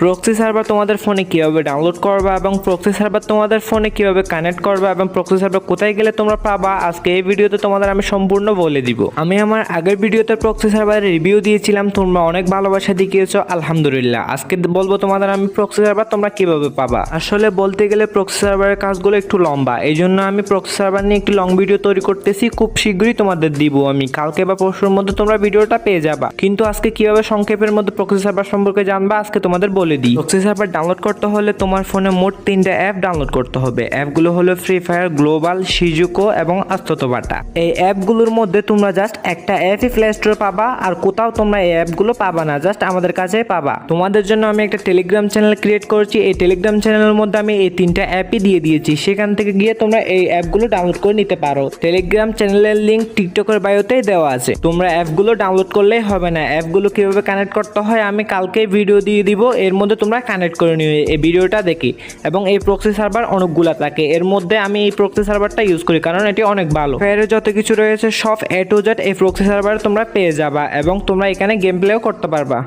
Proxy server তোমাদের ফোনে কিভাবে ডাউনলোড করবা এবং প্রক্সি সার্ভার তোমাদের ফোনে কিভাবে কানেক্ট করবা এবং প্রক্সি সার্ভার কোথায় গেলে তোমরা পাবা, আজকে এই ভিডিওতে তোমাদের আমি সম্পূর্ণ বলে দিব। আমি আমার আগের ভিডিওতে প্রক্সি সার্ভারের রিভিউ দিয়েছিলাম, তোমরা অনেক ভালোবাসা দেখিয়েছো, আলহামদুলিল্লাহ। আজকে বলবো তোমাদের আমি প্রক্সি সার্ভার তোমরা কিভাবে পাবা। আসলে বলতে গেলে প্রক্সি সার্ভারের কাজগুলো একটু লম্বা, এই জন্য আমি প্রক্সি সার্ভার নিয়ে একটি লং ভিডিও তৈরি করতেছি, খুব শীঘ্রই তোমাদের দিব। আমি কালকে বা পরশুর মধ্যে তোমরা ভিডিওটা পেয়ে যাবা। কিন্তু আজকে কিভাবে সংক্ষেপের মধ্যে প্রক্সি সার্ভার সম্পর্কে জানবা আজকে তোমাদের বলে দিই। প্রক্সি সার্ভার ডাউনলোড করতে হলে তোমার ফোনে মোট 3টা অ্যাপ ডাউনলোড করতে হবে। অ্যাপগুলো হলো ফ্রি ফায়ার, গ্লোবাল, সিজুকো এবং আস্তত বাটা। এই অ্যাপগুলোর মধ্যে তোমরা জাস্ট একটা অ্যাপই প্লে স্টোরে পাবা, আর কোথাও তোমরা এই অ্যাপগুলো পাবা না, জাস্ট আমাদের কাছেই পাবা। তোমাদের জন্য আমি একটা টেলিগ্রাম চ্যানেল ক্রিয়েট করেছি, এই টেলিগ্রাম চ্যানেলের মধ্যে আমি এই 3টা অ্যাপই দিয়ে দিয়েছি, সেখান থেকে গিয়ে তোমরা এই অ্যাপগুলো ডাউনলোড করে নিতে পারো। টেলিগ্রাম চ্যানেলের লিঙ্ক টিকটকের বায়োতেই দেওয়া আছে। তোমরা অ্যাপগুলো ডাউনলোড করলেই হবে না, অ্যাপগুলো কিভাবে কানেক্ট করতে হয় আমি কালকেই ভিডিও দিয়ে দিব, এর মধ্যে তোমরা কানেক্ট করে নিও এই ভিডিওটা দেখি। এবং এই প্রক্সি সার্ভার অনেকগুলা থাকে, এর মধ্যে আমি এই প্রক্সি সার্ভারটা ইউজ করি কারণ এটি অনেক ভালো। ফায়ারে যত কিছু রয়েছে সব A to Z এই প্রক্সি সার্ভারে তোমরা পেয়ে যাবা এবং তোমরা এখানে গেম প্লেও করতে পারবা।